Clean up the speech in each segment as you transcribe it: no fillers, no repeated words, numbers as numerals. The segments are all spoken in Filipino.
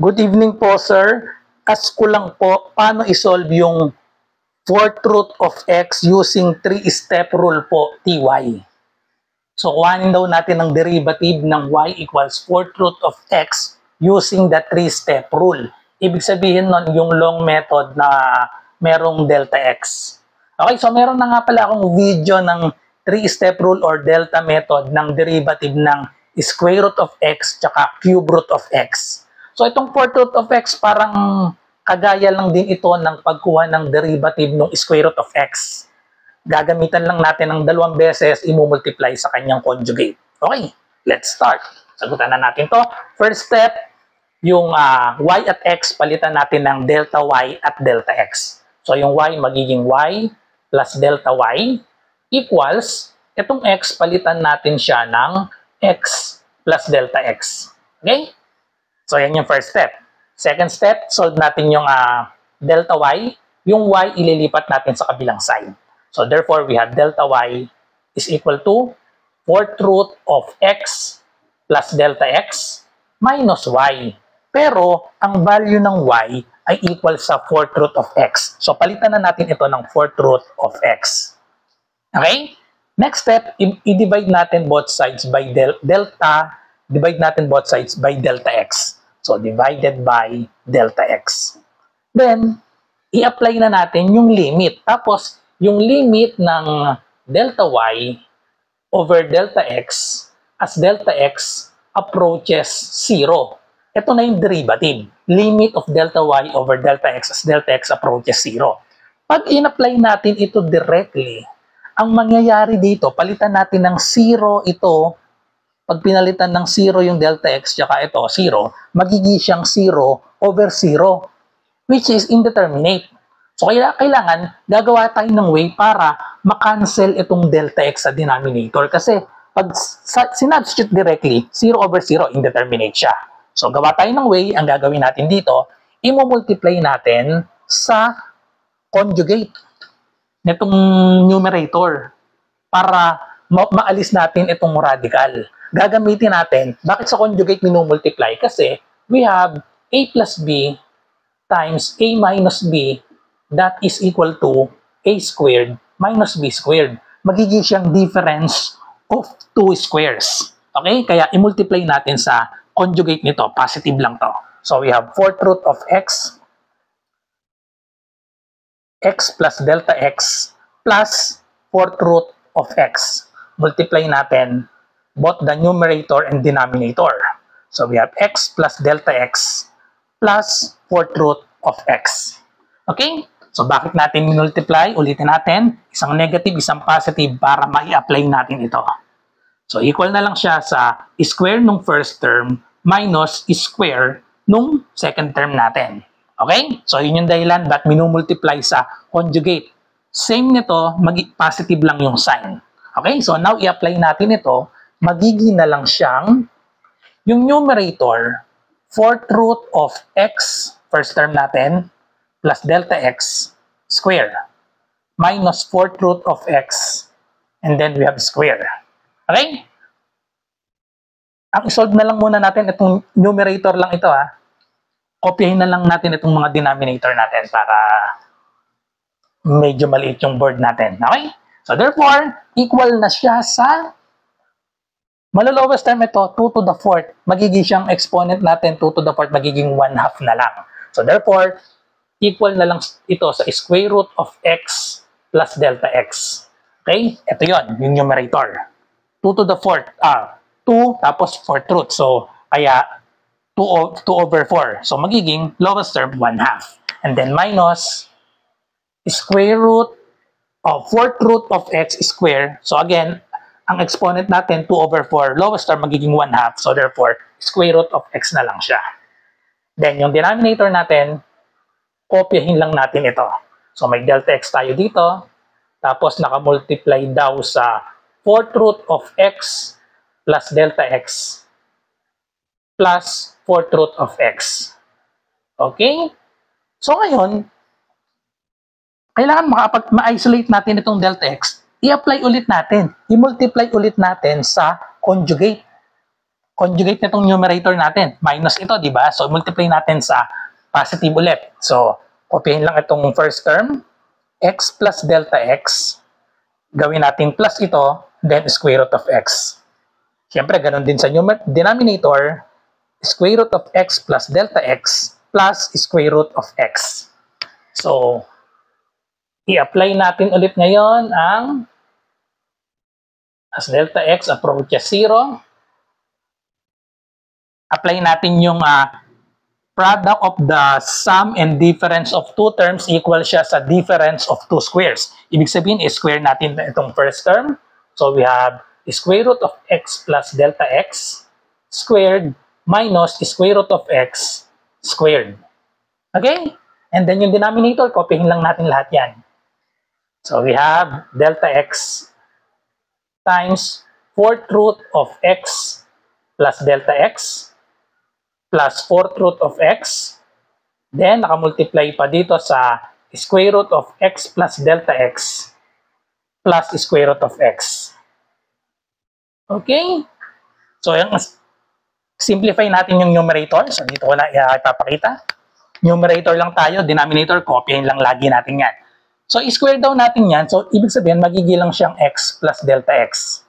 Good evening po, sir. Ask ko lang po, paano isolve yung fourth root of x using 3-step rule po, ty? So, kuhanin daw natin ang derivative ng y equals fourth root of x using the 3-step rule. Ibig sabihin nun, yung long method na merong delta x. Okay, so meron na nga pala akong video ng 3-step rule or delta method ng derivative ng square root of x tsaka cube root of x. So itong fourth root of x parang kagaya lang din ito ng pagkuha ng derivative ng square root of x. Gagamitan lang natin ng dalawang beses, i-multiply sa kanyang conjugate. Okay, let's start. Sagutan na natin to. First step, yung y at x, palitan natin ng delta y at delta x. So yung y magiging y plus delta y equals, itong x, palitan natin siya ng x plus delta x. Okay? So, yan yung first step. Second step, solve natin yung delta y. Yung y, ililipat natin sa kabilang side. So, therefore, we have delta y is equal to fourth root of x plus delta x minus y. Pero, ang value ng y ay equal sa fourth root of x. So, palitan na natin ito ng fourth root of x. Okay? Next step, i-divide natin both sides by divide natin both sides by delta x. So, divided by delta x. Then, i-apply na natin yung limit. Tapos, yung limit ng delta y over delta x as delta x approaches 0. Ito na yung derivative. Limit of delta y over delta x as delta x approaches 0. Pag in-apply natin ito directly, ang mangyayari dito, palitan natin ng 0 ito. Pag pinalitan ng 0 yung delta x tsaka ito, 0, magiging siyang 0 over 0, which is indeterminate. So, kailangan gagawa tayo ng way para makancel itong delta x sa denominator. Kasi, pag sinubstitute directly, 0 over 0, indeterminate siya. So, gawa tayo ng way, ang gagawin natin dito, i-multiply natin sa conjugate nitong numerator para maalis natin itong radical. Gagamitin natin, bakit sa conjugate minumultiply? Kasi we have a plus b times a minus b that is equal to a squared minus b squared. Magiging siyang difference of two squares. Okay? Kaya i-multiply natin sa conjugate nito. Positive lang to. So we have fourth root of x plus delta x plus fourth root of x. Multiply natin both the numerator and denominator. So we have x plus delta x plus fourth root of x. Okay? So bakit natin multiply? Ulitin natin. Isang negative, isang positive para ma-apply natin ito. So equal na lang siya sa square nung first term minus square nung second term natin. Okay? So yun yung dahilan ba't minumultiply sa conjugate. Same nito, positive lang yung sign. Okay? So now i-apply natin ito. Magiging na lang siyang yung numerator, fourth root of x, first term natin, plus delta x square, minus fourth root of x, and then we have square. Okay? Ang isolve na lang muna natin itong numerator lang ito ha. Kopyahin na lang natin itong mga denominator natin para medyo maliit yung board natin. Okay? So therefore, equal na siya sa malalowest term ito, 2 to the 4th. Magiging siyang exponent natin, 2 to the 4th, magiging 1/2 na lang. So therefore, equal na lang ito sa square root of x plus delta x. Okay? Ito yon, yung numerator. 2 to the 4th, 2 tapos 4th root. So, kaya 2 over 4. So, magiging lowest term, 1/2. And then minus square root of 4th root of x square. So, again, ang exponent natin, 2 over 4, lowest term magiging 1/2. So, therefore, square root of x na lang siya. Then, yung denominator natin, kopyahin lang natin ito. So, may delta x tayo dito. Tapos, nakamultiply daw sa 4th root of x plus delta x plus 4th root of x. Okay? So, ngayon, kailangan ma-isolate natin itong delta x. I-apply ulit natin. I-multiply ulit natin sa conjugate. conjugate nitong numerator natin. Minus ito, di ba? So, multiply natin sa positive ulit. So, copyhin lang itong first term, x plus delta x. Gawin natin plus ito, then square root of x. Siyempre, ganun din sa denominator, square root of x plus delta x plus square root of x. So, i-apply natin ulit ngayon ang as delta x approaches 0. Apply natin yung product of the sum and difference of two terms equal siya sa difference of two squares. Ibig sabihin, i-square natin itong first term. So, we have square root of x plus delta x squared minus square root of x squared. Okay? And then yung denominator, copyhin lang natin lahat yan. So, we have delta x times 4th root of x plus delta x plus 4th root of x. Then, nakamultiply pa dito sa square root of x plus delta x plus square root of x. Okay? So, yung simplify natin yung numerator. So, dito ko na ipapakita. Numerator lang tayo, denominator, copyin lang lagi natin yan. So, i-square down natin yan. So, ibig sabihin, magigilang siyang x plus delta x.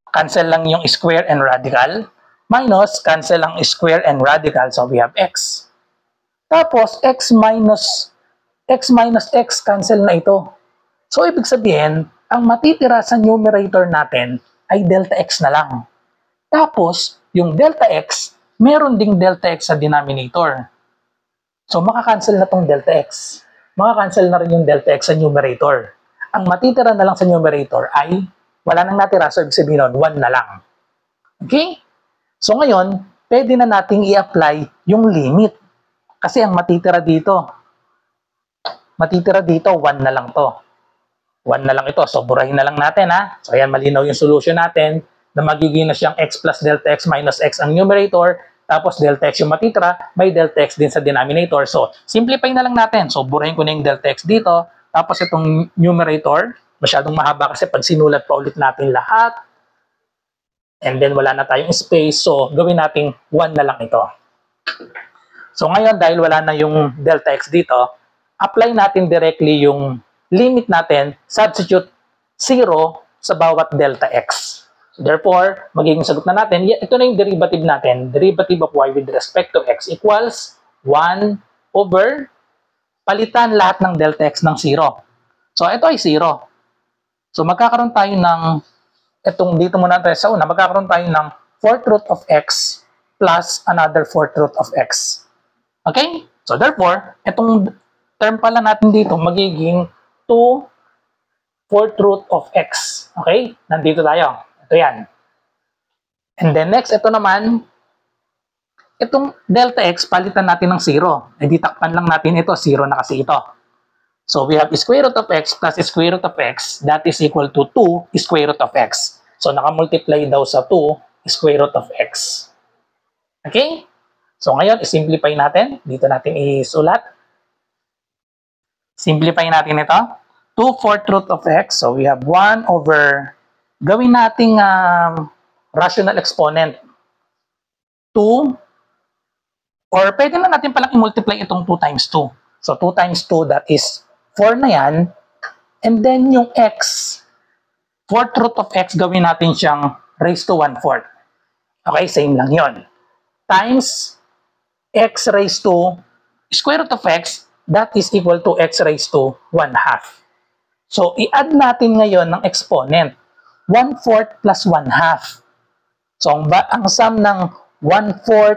Cancel lang yung square and radical. Minus, cancel lang square and radical. So, we have x. Tapos, x minus x, cancel na ito. So, ibig sabihin, ang matitira sa numerator natin ay delta x na lang. Tapos, yung delta x, meron ding delta x sa denominator. So, makakancel na tong delta x. Makakancel na rin yung delta x sa numerator. Ang matitira na lang sa numerator ay wala nang natira. So, ibig sabihin nun, 1 na lang. Okay? So, ngayon, pwede na nating i-apply yung limit. Kasi ang matitira dito, 1 na lang to. 1 na lang ito. So, burahin na lang natin, ha? So, ayan, malinaw yung solution natin na magiging na siyang x plus delta x minus x ang numerator. Tapos, delta x yung matitira, may delta x din sa denominator. So, simplify na lang natin. So, burahin ko na yung delta x dito. Tapos, itong numerator, masyadong mahaba kasi pag sinulat pa ulit natin lahat. And then, wala na tayong space. So, gawin natin 1 na lang ito. So, ngayon, dahil wala na yung delta x dito, apply natin directly yung limit natin, substitute 0 sa bawat delta x. Therefore, magiging sagot na natin, ito na yung derivative natin. Derivative of y with respect to x equals 1 over, palitan lahat ng delta x ng 0. So, ito ay 0. So, magkakaroon tayo ng, dito muna tayo sa una, magkakaroon tayo ng 4th root of x plus another 4th root of x. Okay? So, therefore, itong term pala natin dito, magiging 2 4th root of x. Okay? Nandito tayo. Ito yan. And then next, ito naman, itong delta x, palitan natin ng 0. E di takpan lang natin ito, 0 na kasi ito. So, we have square root of x plus square root of x, that is equal to 2 square root of x. So, nakamultiply daw sa 2 square root of x. Okay? So, ngayon, isimplify natin. Dito natin isulat. Simplify natin ito. 2 4th root of x. So, we have 1 over, gawin nating rational exponent. 2, or pwede na natin palang i-multiply itong 2 times 2. So, 2 times 2, that is 4 na yan. And then, yung x, 4th root of x, gawin natin siyang raised to 1/4. Okay, same lang yon. Times x raised to square root of x, that is equal to x raised to 1/2. So, i-add natin ngayon ng exponent. 1/4 plus 1/2. So, ang sum ng 1/4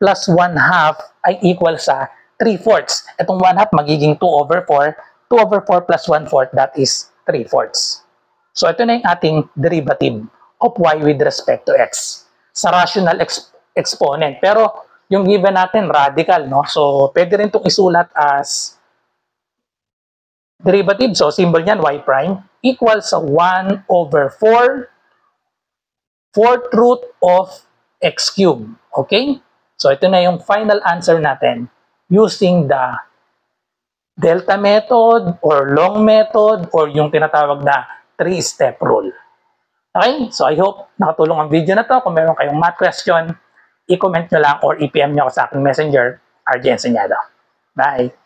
plus 1/2 ay equal sa 3/4. Itong 1/2 magiging 2 over 4. 2 over 4 plus 1/4, that is 3/4. So, ito na yung ating derivative of y with respect to x sa rational exponent. Pero, yung given natin, radical, no? So, pwede rin itong isulat as derivative. So, symbol niyan, y prime, equals sa 1 over 4, 4th root of x cubed. Okay? So, ito na yung final answer natin using the delta method or long method or yung tinatawag na 3-step rule. Okay? So I hope nakatulong ang video na to. Kung meron kayong math question, i-comment nyo lang or i-PM nyo ako sa aking messenger, RJ Enseñado. Bye!